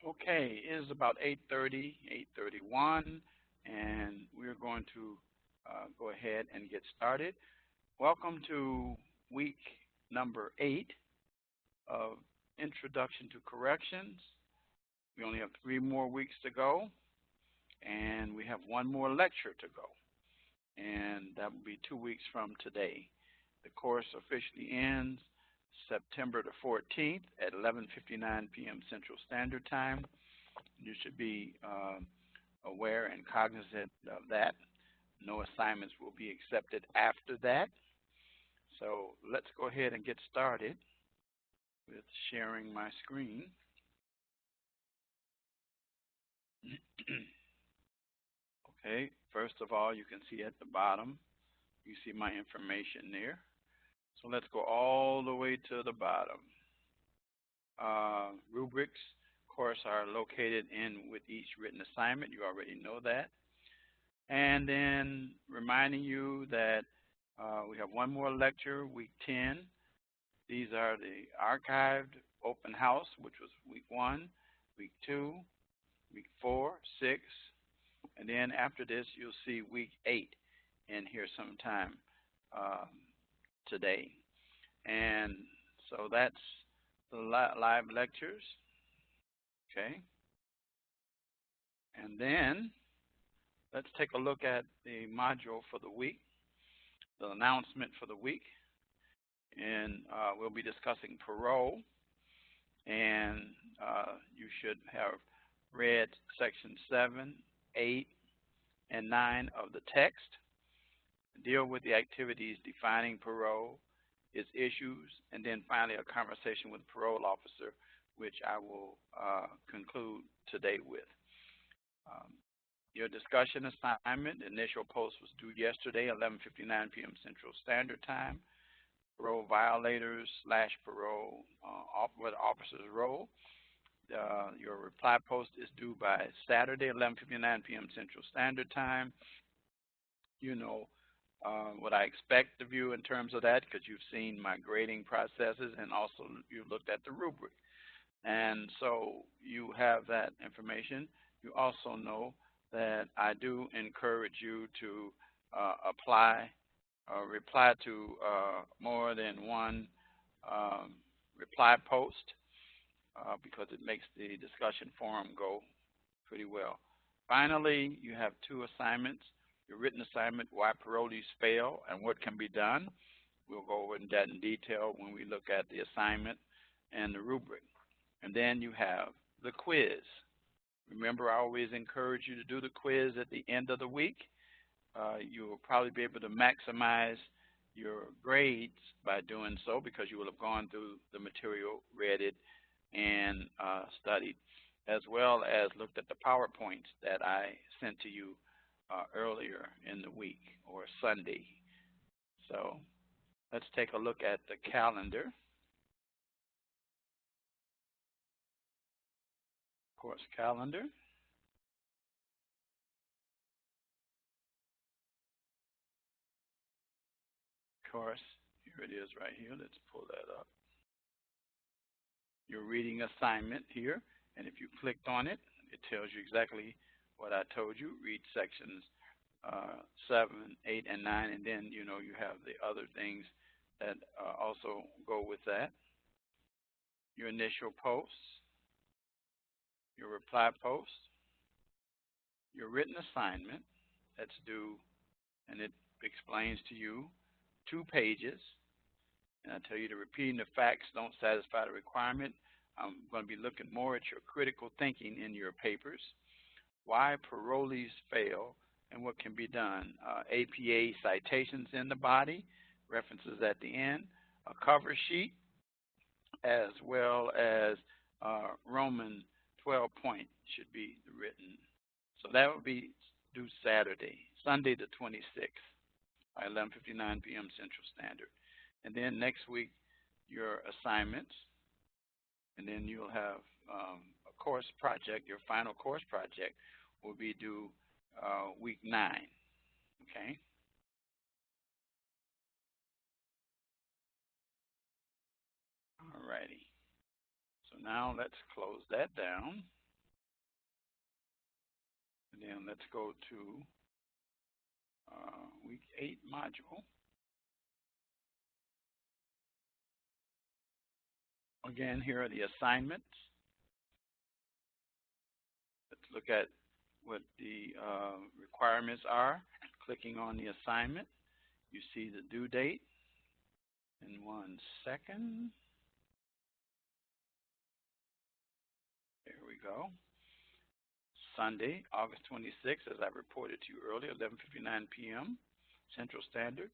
Okay, it is about 8:30, 8:31, and we're going to go ahead and get started. Welcome to week number 8 of Introduction to Corrections. We only have 3 more weeks to go, and we have one more lecture to go, and that will be 2 weeks from today. The course officially ends September the 14th at 11:59 p.m. Central Standard Time. You should be aware and cognizant of that. No assignments will be accepted after that. So let's go ahead and get started with sharing my screen. Okay, first of all, you can see at the bottom, you see my information there. So let's go all the way to the bottom. Rubrics, of course, are located in with each written assignment. You already know that. And then reminding you that we have one more lecture, week 10. These are the archived open house, which was week 1, week 2, week 4, 6, and then after this, you'll see week 8 in here sometime today. And so that's the live lectures, okay? And then let's take a look at the module for the week, the announcement for the week. And we'll be discussing parole. And you should have read section 7, 8, and 9 of the text. Deal with the activities defining parole, its issues, and then finally a conversation with the parole officer, which I will conclude today with. Your discussion assignment, the initial post was due yesterday, 11:59 p.m. Central Standard Time. Parole violators / parole officers' role. Your reply post is due by Saturday, 11:59 p.m. Central Standard Time. You know what I expect of you in terms of that because you've seen my grading processes and also you looked at the rubric. And so you have that information. You also know that I do encourage you to reply to more than one reply post because it makes the discussion forum go pretty well. Finally, you have 2 assignments. Your written assignment, why parolees fail and what can be done. We'll go over that in detail when we look at the assignment and the rubric. And then you have the quiz. Remember, I always encourage you to do the quiz at the end of the week. You will probably be able to maximize your grades by doing so because you will have gone through the material, read it, and studied, as well as looked at the PowerPoints that I sent to you earlier in the week or Sunday. So let's take a look at the calendar. Course calendar. Course, here it is right here. Let's pull that up. Your reading assignment here, and if you clicked on it, it tells you exactly what I told you. Read sections 7, 8, and 9, and then you have the other things that also go with that. Your initial posts, your reply post, your written assignment that's due, and it explains to you 2 pages. And I tell you that repeating the facts don't satisfy the requirement. I'm going to be looking more at your critical thinking in your papers. Why parolees fail and what can be done. APA citations in the body, references at the end, a cover sheet, as well as Roman 12 point should be written. So that will be due Saturday, Sunday the 26th, by 11:59 p.m. Central Standard. And then next week, your assignments, and then you'll have a course project. Your final course project will be due week 9, okay? All righty. So now let's close that down. And then let's go to week 8 module. Again, here are the assignments. Let's look at what the requirements are. Clicking on the assignment, you see the due date. In 1 second. There we go. Sunday, August 26th, as I reported to you earlier, 11:59 p.m. Central Standard.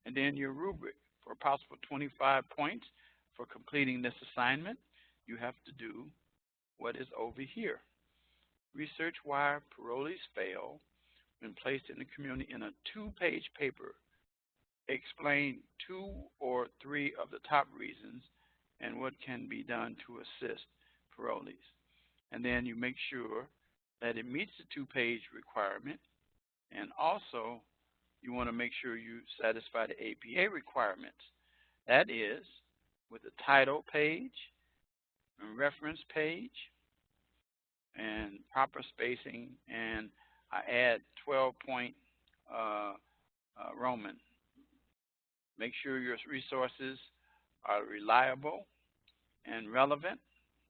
And then your rubric for a possible 25 points for completing this assignment. You have to do what is over here. Research why parolees fail when placed in the community in a 2-page paper. Explain 2 or 3 of the top reasons and what can be done to assist parolees. And then you make sure that it meets the 2-page requirement, and also you want to make sure you satisfy the APA requirements. That is, with the title page, and reference page, and proper spacing, and I add 12-point Roman. Make sure your resources are reliable and relevant,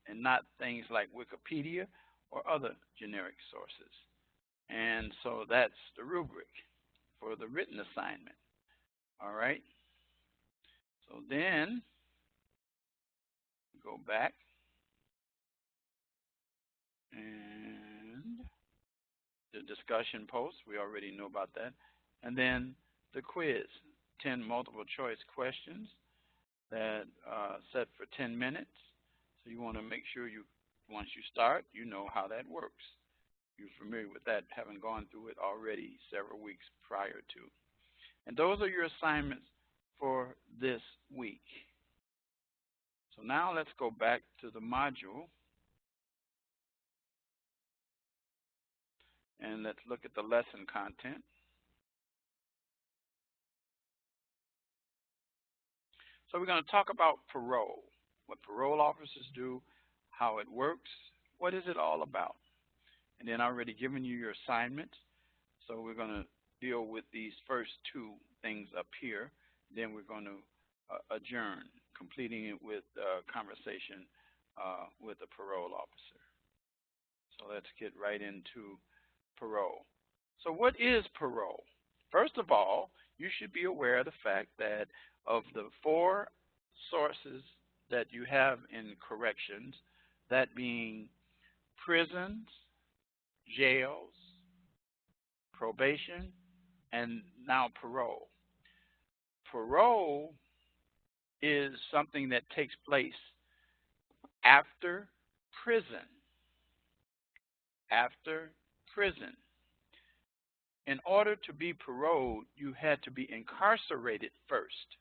and not things like Wikipedia or other generic sources. And so that's the rubric for the written assignment. All right. So then go back and the discussion post, we already know about that. And then the quiz, 10 multiple choice questions that are set for 10 minutes. So you want to make sure once you start, you know how that works. You're familiar with that, having gone through it already several weeks prior to. And those are your assignments for this week. So now let's go back to the module. And let's look at the lesson content. So we're going to talk about parole, what parole officers do, how it works, what is it all about. And then I've already given you your assignments. So we're going to deal with these first 2 things up here. Then we're going to adjourn, completing it with conversation with a parole officer. So let's get right into parole. So what is parole? First of all, you should be aware of the fact that of the 4 sources that you have in corrections, that being prisons, jails, probation, and now parole. Parole is something that takes place after prison. After prison. In order to be paroled, you had to be incarcerated first.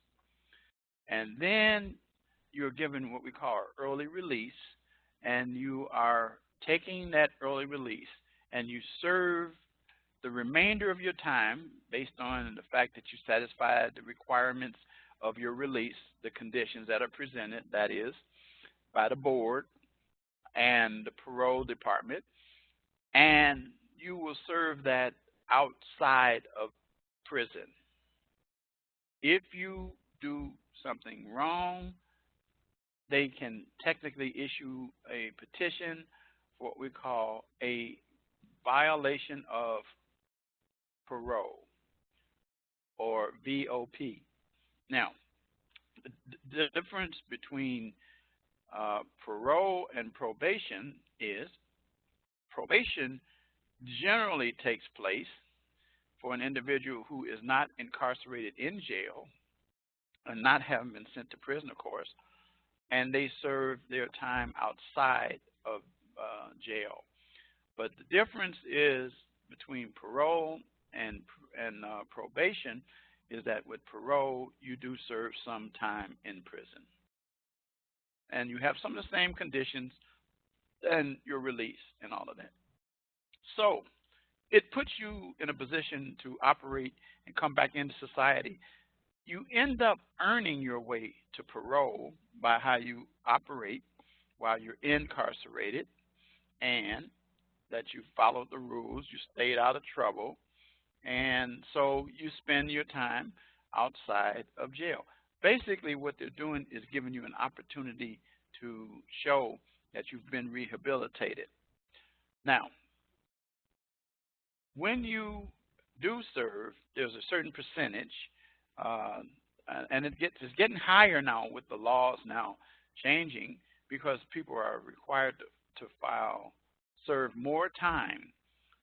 And then you're given what we call early release, and you are taking that early release and you serve the remainder of your time based on the fact that you satisfied the requirements of your release, the conditions that are presented, that is, by the board and the parole department, and you will serve that outside of prison. If you do something wrong, they can technically issue a petition for what we call a violation of parole, or VOP. Now, the difference between parole and probation is probation generally takes place for an individual who is not incarcerated in jail and not having been sent to prison, of course, and they serve their time outside of jail. But the difference is between parole and probation is that with parole, you do serve some time in prison. And you have some of the same conditions and your release and all of that. So it puts you in a position to operate and come back into society. You end up earning your way to parole by how you operate while you're incarcerated, and that you followed the rules, you stayed out of trouble, and so you spend your time outside of jail. Basically, what they're doing is giving you an opportunity to show that you've been rehabilitated. Now, when you do serve, there's a certain percentage, uh, and it's getting higher now with the laws now changing because people are required to serve more time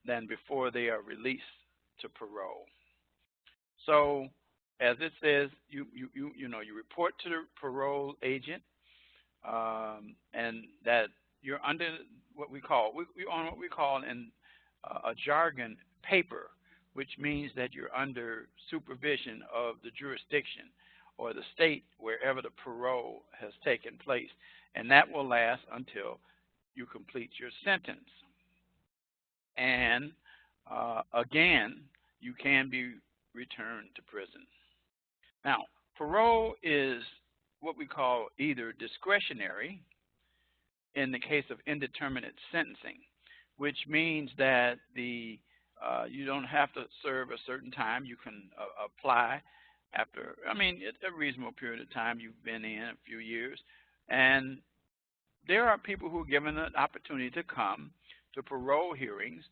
than before they are released to parole. So, as it says, you report to the parole agent, and that you're under what we call on what we call in a jargon paper, which means that you're under supervision of the jurisdiction or the state wherever the parole has taken place, and that will last until you complete your sentence. And again, you can be returned to prison. Now, parole is what we call either discretionary in the case of indeterminate sentencing, which means that you don't have to serve a certain time. You can apply after, a reasonable period of time you've been in, a few years. And there are people who are given an opportunity to come to parole hearings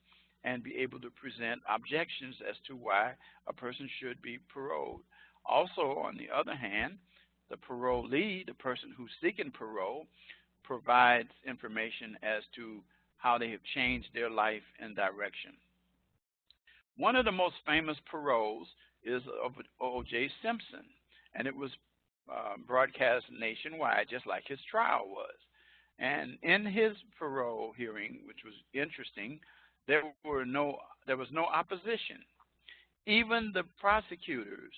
and be able to present objections as to why a person should be paroled. Also, on the other hand, the parolee, the person who's seeking parole, provides information as to how they have changed their life and direction. One of the most famous paroles is of O.J. Simpson, and it was broadcast nationwide, just like his trial was. And in his parole hearing, which was interesting, there was no opposition. Even the prosecutors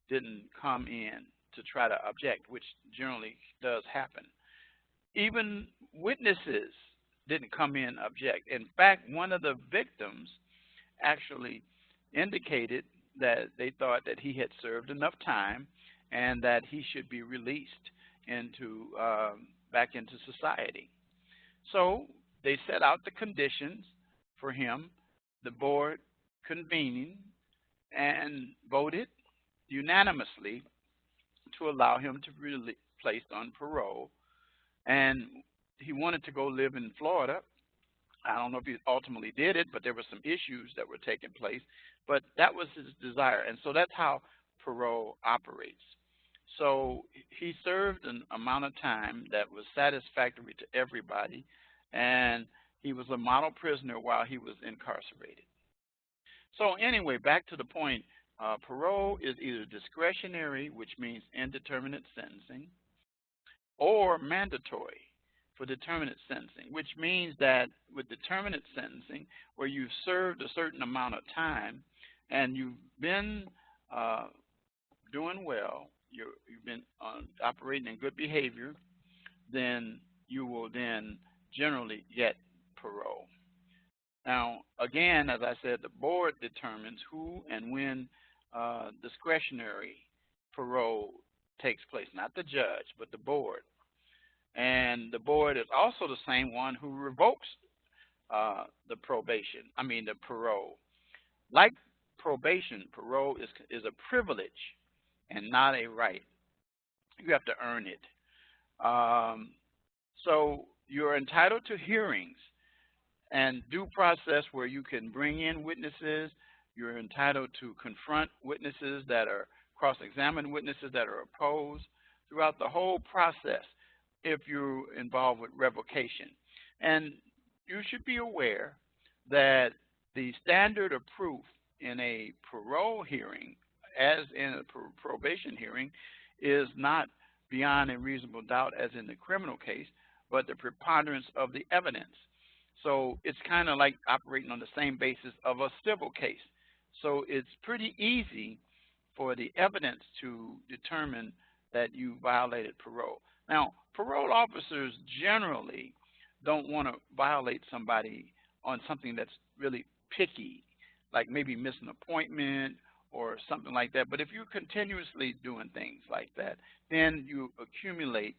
didn't come in to try to object, which generally does happen. Even witnesses didn't come in and object. In fact, one of the victims actually indicated that they thought that he had served enough time and that he should be released back into society. So they set out the conditions for him, the board convening and voted unanimously to allow him to be placed on parole. And he wanted to go live in Florida. I don't know if he ultimately did it, but there were some issues that were taking place. But that was his desire. And so that's how parole operates. So he served an amount of time that was satisfactory to everybody, and he was a model prisoner while he was incarcerated. So anyway, back to the point, parole is either discretionary, which means indeterminate sentencing, or mandatory for determinate sentencing, which means that with determinate sentencing, where you've served a certain amount of time and you've been doing well, you've been operating in good behavior, then you will then generally get parole. Now, again, as I said, the board determines who and when discretionary parole takes place, not the judge, but the board. And the board is also the same one who revokes the parole. Like probation, parole is a privilege and not a right. You have to earn it. So you're entitled to hearings and due process where you can bring in witnesses. You're entitled to confront witnesses that are cross-examine witnesses that are opposed throughout the whole process if you're involved with revocation. And you should be aware that the standard of proof in a parole hearing, as in a probation hearing, is not beyond a reasonable doubt as in the criminal case, but the preponderance of the evidence. So it's kind of like operating on the same basis of a civil case. So it's pretty easy for the evidence to determine that you violated parole. Now, parole officers generally don't want to violate somebody on something that's really picky, like maybe miss an appointment or something like that. But if you're continuously doing things like that, then you accumulate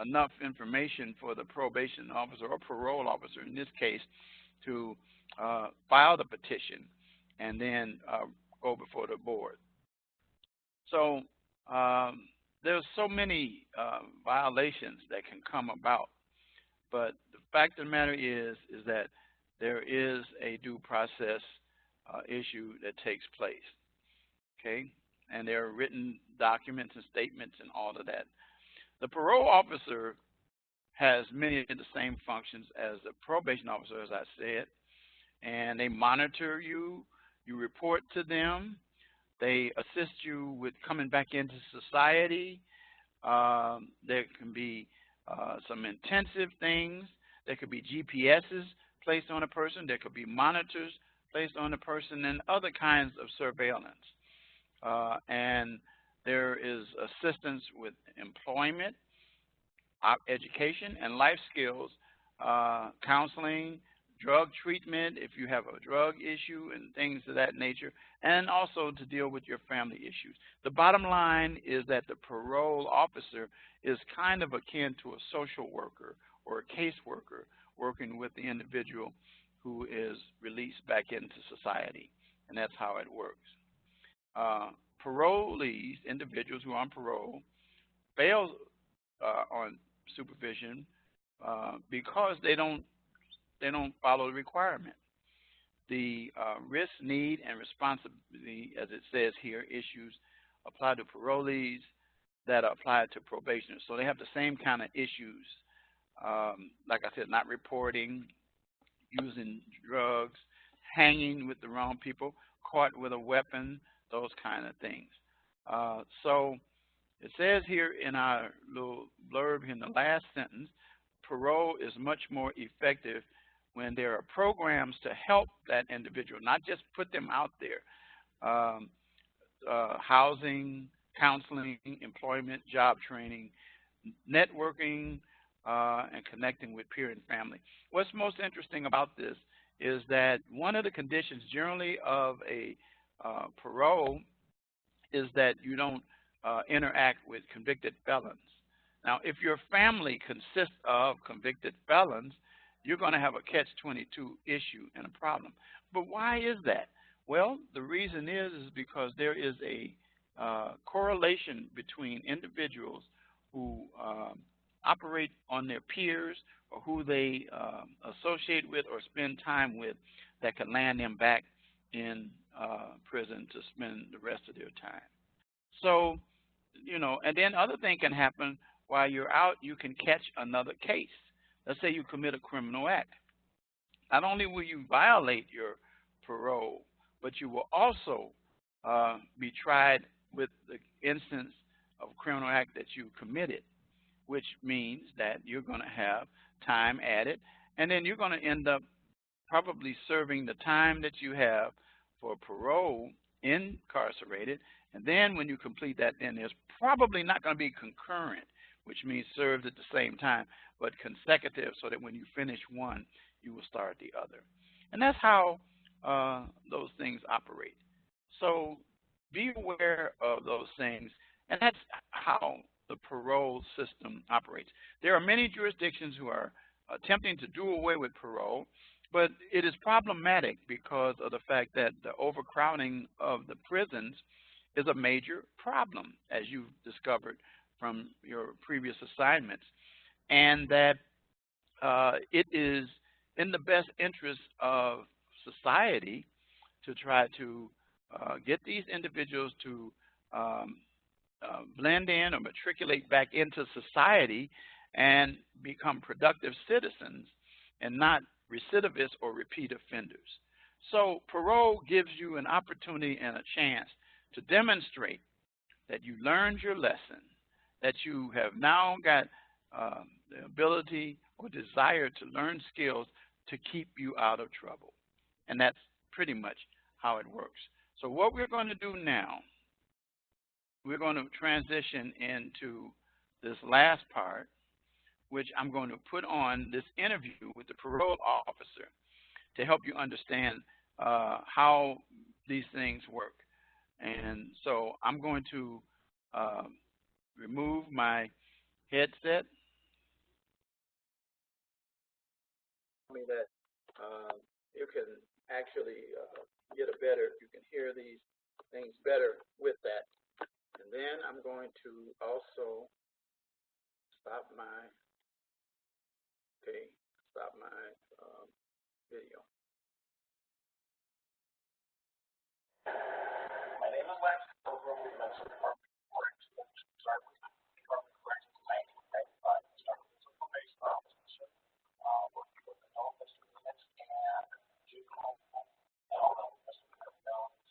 enough information for the probation officer or parole officer in this case to file the petition and then go before the board. So there's so many violations that can come about, but the fact of the matter is that there is a due process issue that takes place, okay? And there are written documents and statements and all of that. The parole officer has many of the same functions as the probation officer, as I said, and they monitor you, you report to them, they assist you with coming back into society. There can be some intensive things. There could be GPSs placed on a person. There could be monitors placed on a person and other kinds of surveillance. And there is assistance with employment, education, and life skills, counseling, drug treatment if you have a drug issue and things of that nature, and also to deal with your family issues. The bottom line is that the parole officer is kind of akin to a social worker or a caseworker working with the individual who is released back into society, and that's how it works. Parolees, individuals who are on parole, fail on supervision because they don't follow the requirement. The risk, need, and responsibility, as it says here, issues apply to parolees that apply to probationers. So they have the same kind of issues, like I said, not reporting, using drugs, hanging with the wrong people, caught with a weapon, those kind of things. So it says here in our little blurb in the last sentence, parole is much more effective when there are programs to help that individual, not just put them out there. Housing, counseling, employment, job training, networking, and connecting with peer and family. What's most interesting about this is that one of the conditions generally of a parole is that you don't interact with convicted felons. Now, if your family consists of convicted felons, you're going to have a catch-22 issue and a problem. But why is that? Well, the reason is because there is a correlation between individuals who operate on their peers or who they associate with or spend time with that can land them back in prison to spend the rest of their time. So, you know, and then other thing can happen while you're out. You can catch another case. Let's say you commit a criminal act. Not only will you violate your parole, but you will also be tried with the instance of a criminal act that you committed, which means that you're going to have time added, and then you're going to end up probably serving the time that you have for parole incarcerated, and then when you complete that, then there's probably not going to be concurrent, which means served at the same time, but consecutive, so that when you finish one, you will start the other. And that's how those things operate. So be aware of those things, and that's how the parole system operates. There are many jurisdictions who are attempting to do away with parole, but it is problematic because of the fact that the overcrowding of the prisons is a major problem, as you've discovered from your previous assignments, and that it is in the best interest of society to try to get these individuals to blend in or matriculate back into society and become productive citizens and not recidivists or repeat offenders. So parole gives you an opportunity and a chance to demonstrate that you learned your lesson, that you have now got the ability or desire to learn skills to keep you out of trouble. And that's pretty much how it works. So what we're going to do now, we're going to transition into this last part, which I'm going to put on this interview with the parole officer to help you understand how these things work. And so I'm going to remove my headset? That you can actually get a better, you can hear these things better with that. And then I'm going to also stop my, stop my video. My name is Lex, over with the Medicine Department of Corrections. Started with the Department of Corrections in 1995. Started with information officer, working with adult misdemeanors and juvenile and all the misdemeanor felons,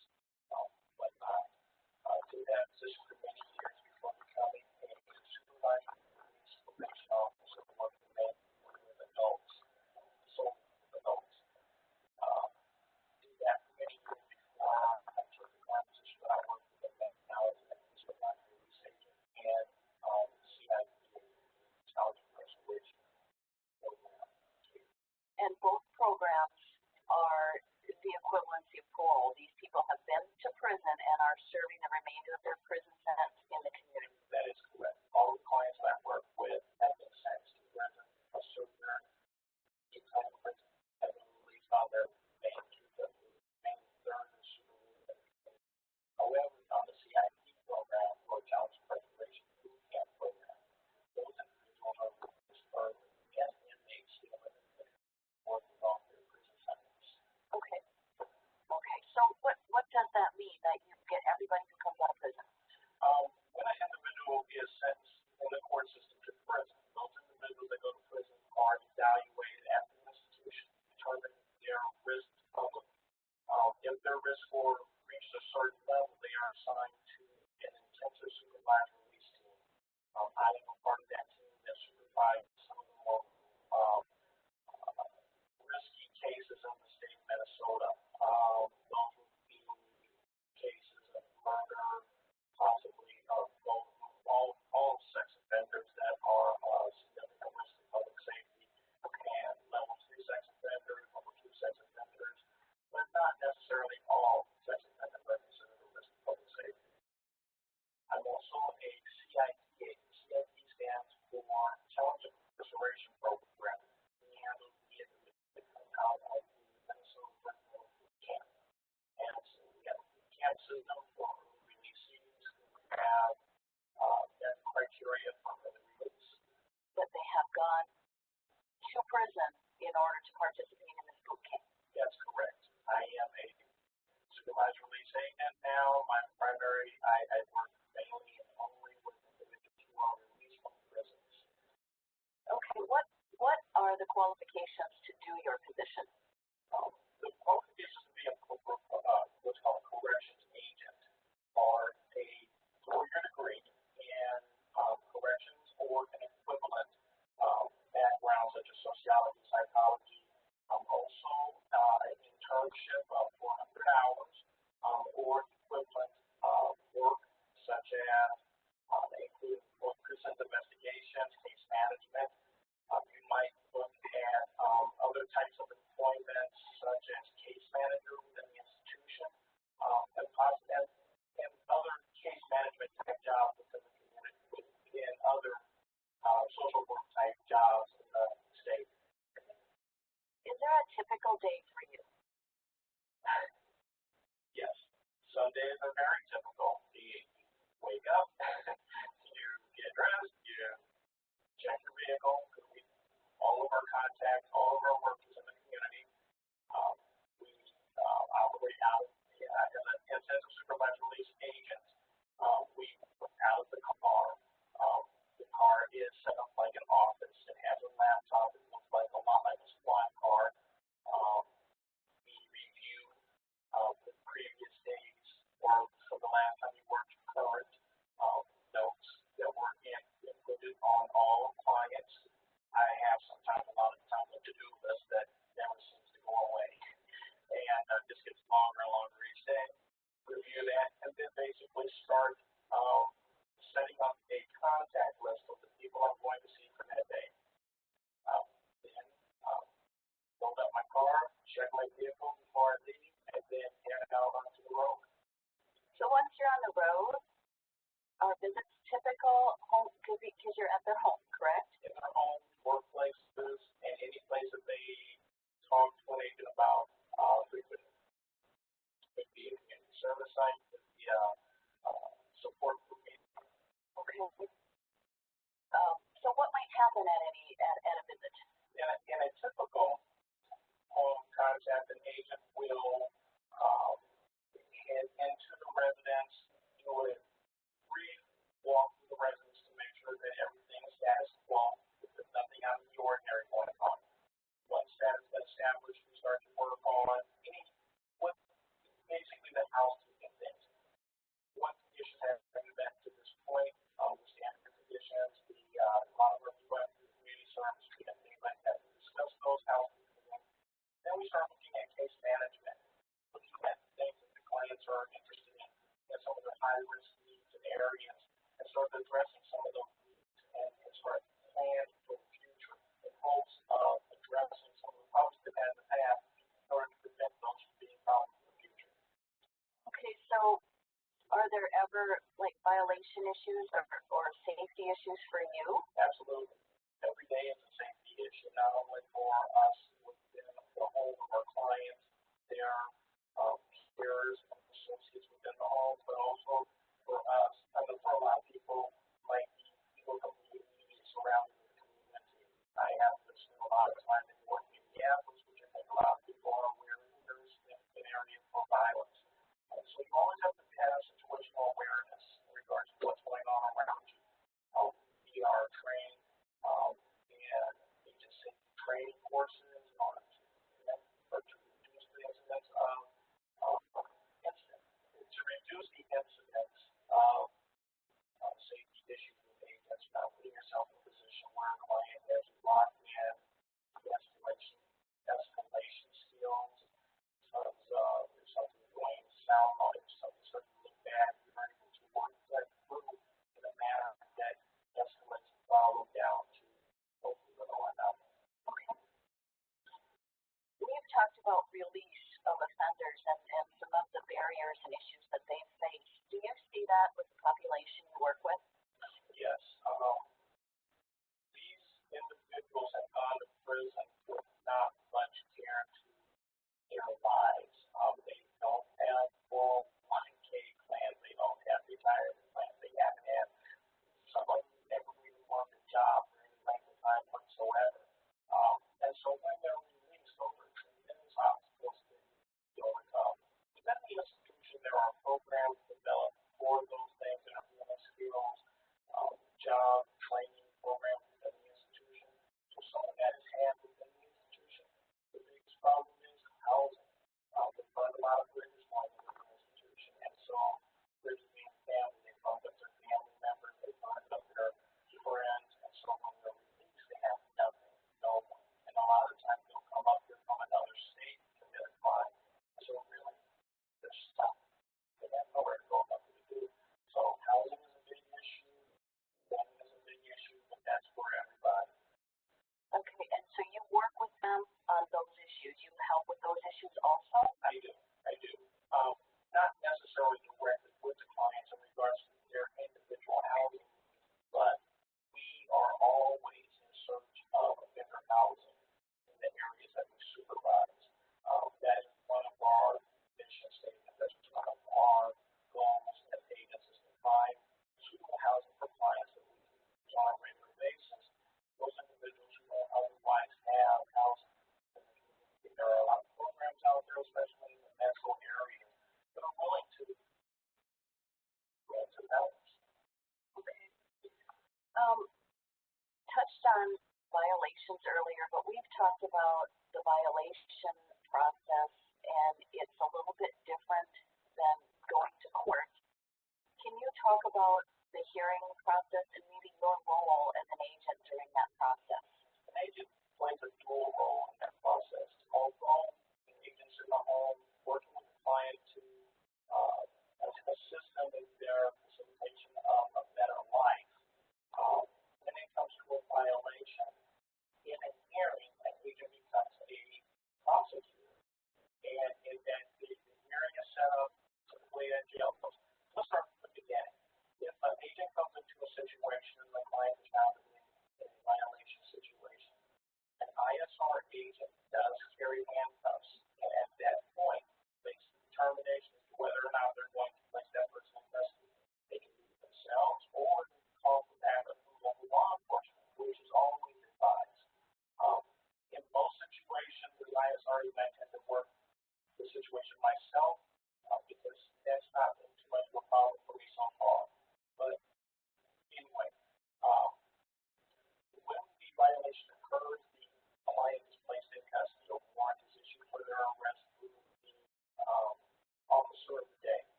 whatnot. Did that position for many years before becoming a supervisor police probation officer working with adults, so adults. Did that for many years before I took the current position that I work with now as a supervisor police agent and CID, College Restoration Program. And both programs are the equivalency of parole. These people have been to prison and are serving the remainder of their prison sentence in the community. That is correct. All the clients that I work with have been sentenced to prison, have served their time in prison, have been released on their main third and super. However, on the CIP program or Challenge Preservation Boot Camp program, those individuals are released early and inmates working off their prison sentence. Okay. Okay. So what does that mean that you get everybody who comes out of prison? When an individual is sentenced in the court system to prison, those individuals that go to prison are evaluated at the institution, determine their risk to public. If their risk score reaches a certain level, they are assigned to an intensive supervised release team. I am a part of that team that supervises some of the more risky cases in the state of Minnesota. Those would be cases of murder, possibly of both, all sex offenders that are significant risk to public safety, and level 3 sex offenders, level 2 sex offenders, but not necessarily all sex offenders represent a risk to public safety. I'm also a CIP agent. CIP stands for Challenge Restoration Program. We handle the individuals that come out of the Minnesota Boot Camp. And so we have a camp system for releasees who have met criteria for early release. But they have gone to prison in order to participate in this boot camp. That's correct. I am a supervised release agent now. My primary, I work mainly and only with individuals who are released from prisons. Okay, what are the qualifications to do your position? The qualifications to be a what's called a corrections agent are a 4-year degree in corrections or an equivalent background such as sociology, psychology, also an internship of 400 hours or equivalent work such as including prison investigations, case management. You might look at other types of employment such as case manager within the institution and other case management type jobs within the community, within other social work type jobs in the state. Is there a typical day for you? Yes. Some days are very typical. You wake up, you get dressed, you check your vehicle, all of our contacts, all of our workers in the community. We operate out as an intensive supervised release agent. We out of the car. The car is set up like an office. It has a laptop. It looks like a lot like a squad car. We review the previous days or from the last time you worked current notes that were inputted on all clients. I have sometimes a lot of times a to-do list that never seems to go away. And this gets longer and longer each day. Review that and then basically start setting up a contact list of the people I'm going to see for that day. Then load up my car, check my vehicle before I leave, and then head out onto the road. So once you're on the road, are visits typical home because you're at their home? happen at a visit? In a typical home contact, an agent will head into the residence, do a brief walk through the residence to make sure that everything is status quo, if there's nothing out of the ordinary going on. Once that is established, we start to work on what basically the housekeeping things. What conditions have been met to this point, the standard conditions, a lot of our community service and things like that. We discuss those housekeeping things. Then we start looking at case management, looking at things that the clients are interested in some of the high-risk needs and areas, and start addressing some of those needs and start planning for the future in hopes of addressing some of the problems they've had in the past in order to prevent those from being problems in the future. Okay, so are there ever like violation issues or safety issues for you? Absolutely. Every day is a safety issue, not only for us within the home of our clients, their peers and associates within the home, but also for us. I mean, for a lot of people, might be people from the community surrounding the community. I have to spend a lot of time in working in Minneapolis, which I think a lot of people are aware of. There is an area for violence. So you always have to have situational awareness in regards to what's going on around you. We are trained in agency training courses in order to reduce the incidence of to reduce the incidence of safety issues with agents, not putting yourself in a position where a client has locked in escalation skills. Because there's something going south, or if something starts to look bad, you're able to work that through in a manner that escalates the problem down to hopefully the lower level. Okay. We've talked about release of offenders and some of the barriers and issues that they face. Do you see that with the population you work with? Yes. These individuals have gone to prison with not much guarantee their lives. They don't have full 1K plans. They don't have retirement plans. They haven't had somebody who never really worked a job for any length of time whatsoever. And so when they're released, those are tremendous obstacles to overcome. Within the institution, there are programs developed for those things, interviewing skills, job training programs within the institution. So some of that is had within the institution. The biggest problem is housing. They burn a lot of bridges while they're in the institution, and so bridges being family, they burned up their family members, they burned up their friends, and so when they're released, they have nothing, no one. And a lot of times they'll come up here from another state to commit a crime. So really, they're stuck. They have nowhere to go, nothing to do. So housing is a big issue, money is a big issue, but that's for everybody. Okay, and so you work with them on those issues. You help with those issues also? I do. Not necessarily directly with the clients in regards to their individual housing, but we are always in search of better housing in the areas that we supervise. That is one of our mission statements. That's one of our goals as agents is to find suitable housing for clients that we use on a regular basis. Those individuals who don't otherwise have housing. There are a lot of programs out there, especially in the metro area, that are willing to help. Okay. Touched on violations earlier, but we've talked about the violation process, and it's a little bit different than going to court. Can you talk about the hearing process and maybe your role as an agent during that process? An agent plays a dual role in that process. Although an agent's in the home working with the client to assist them in their facilitation of a better life, when it comes to a violation, in a hearing, an agent becomes a prosecutor. And in that the hearing is set up typically at jail. Let's start from the beginning. If an agent comes into a situation and the client is found in a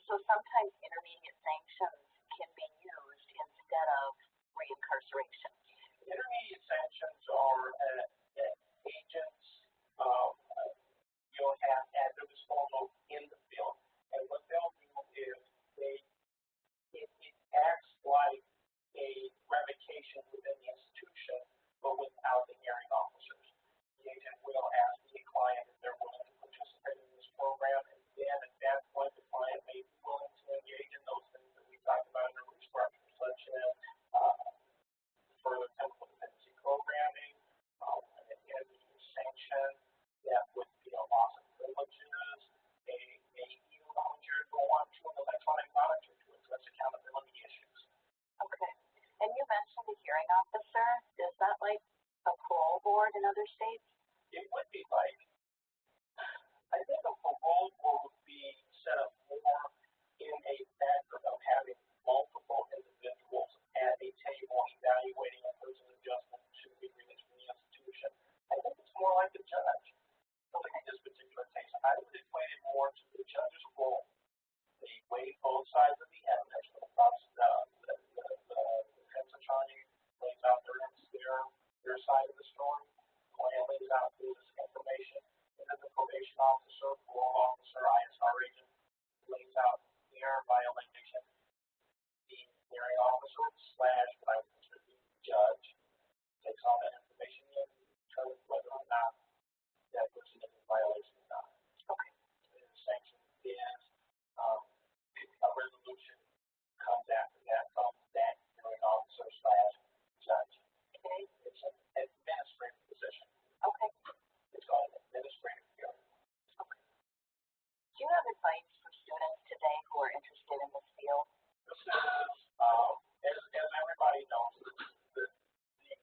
So sometimes intermediate sanctions can be used instead of reincarceration. Intermediate sanctions are agents you'll have at their disposal in the field. And what they'll do is it acts like a revocation within the institution, but without the hearing officers. The agent will ask the client if they're willing to participate in this program, and then at that point, the client may be willing to engage in those things that we talked about in the restructure, such as further chemical dependency programming, an intermediate sanction that would be a loss of privileges, may even volunteer to go on to an electronic monitor to address accountability issues. Okay. And you mentioned the hearing officer. Is that like a parole board in other states? It would be like, I think a parole board would be set up more in a factor of having multiple individuals at a table evaluating a person's adjustment to be released from the institution. I think it's more like a judge. So in this particular case, I would equate it more to the judge's role. They weigh both sides of the evidence. The defense attorney lays out their side of the story. The client lays out his information. And then the probation officer, parole officer, ISR agent lays out their violation. The hearing officer / what I would consider the judge takes all that information in and determines whether or not that person is in violation or not. Okay. And the sanction is a resolution comes after that from that hearing officer / judge. Okay. It's an administrative position. Okay. It's called an administrative hearing. Okay. Do you have advice for students today who are interested in this field? This is, as everybody knows, the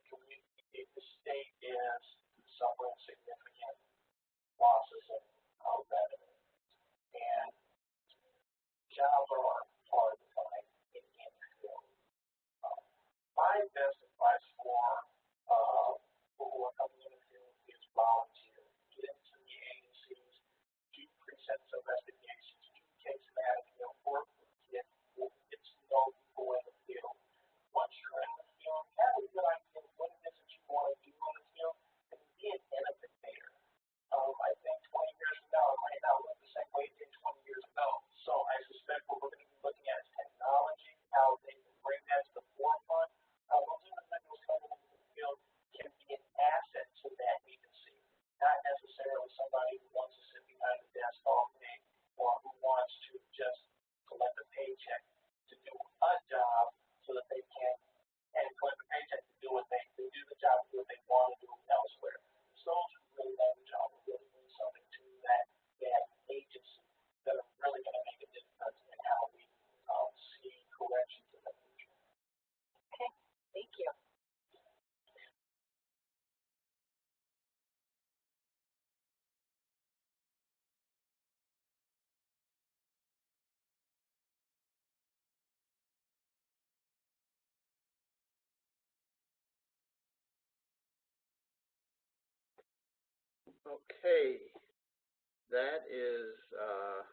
community, the state is suffering significant losses of revenue. And jobs are hard to find in the field. My best advice for people who are coming in the field is volunteer. Get into the agencies, do pre-sentence investigations, do case management, work with kids, get to know people in the field. Once you're in the field, have a good idea of what it is that you want to do in the field, and be an innovator. I think 20 years from now, it might not look the same way it did 20 years ago. So I suspect what we're going to be looking at is technology, how they can bring that to the forefront. Those individuals coming into the field can be an asset to that agency, not necessarily somebody who wants to sit behind the desk all day or who wants to just collect a paycheck to do a job so that they can, and collect a paycheck to do the job to do what they want to do elsewhere. Those who really love the job will really bring something to that agency that are really going to make a difference in how we see corrections in the future. Okay. Thank you. Okay, that is a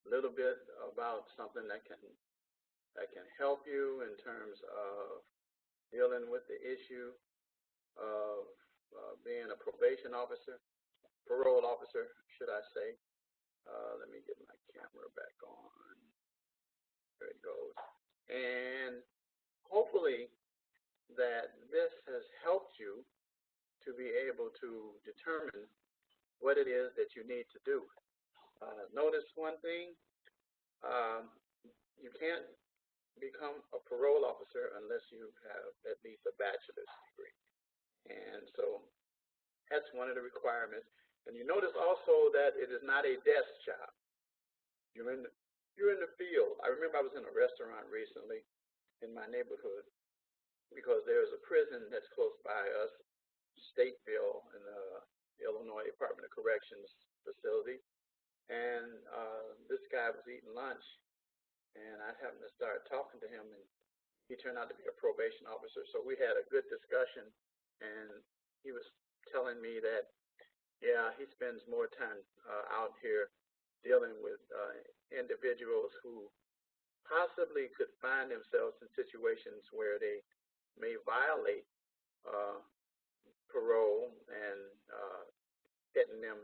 little bit about something that can help you in terms of dealing with the issue of being a probation officer, parole officer, should I say. Let me get my camera back on. There it goes. And hopefully that this has helped you to be able to determine what it is that you need to do. Notice one thing, you can't become a parole officer unless you have at least a bachelor's degree. And so that's one of the requirements. And you notice also that it is not a desk job. You're in the field. I remember I was in a restaurant recently in my neighborhood because there's a prison that's close by us, Stateville, in the Illinois Department of Corrections facility. And this guy was eating lunch, and I happened to start talking to him, and he turned out to be a probation officer. So we had a good discussion, and he was telling me that, yeah, he spends more time out here dealing with individuals who possibly could find themselves in situations where they may violate uh, parole and getting them,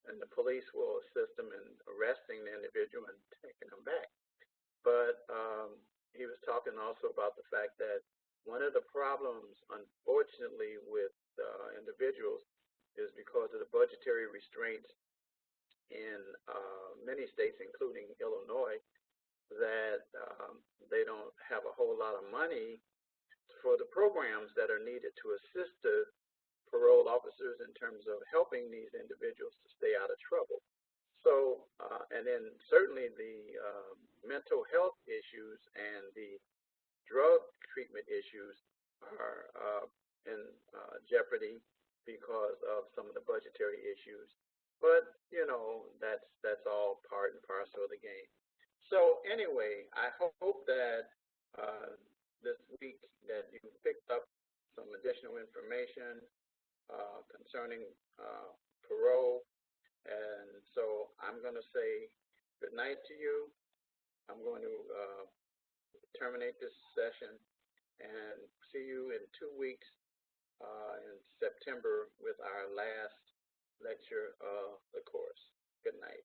and the police will assist them in arresting the individual and taking them back. But he was talking also about the fact that one of the problems, unfortunately, with individuals is because of the budgetary restraints in many states, including Illinois, that they don't have a whole lot of money for the programs that are needed to assist the parole officers in terms of helping these individuals to stay out of trouble. So, and then certainly the mental health issues and the drug treatment issues are in jeopardy because of some of the budgetary issues. But that's all part and parcel of the game. So anyway, I hope that this week that you picked up some additional information concerning parole. And so I'm going to say good night to you. I'm going to terminate this session and see you in 2 weeks in September with our last lecture of the course. Good night.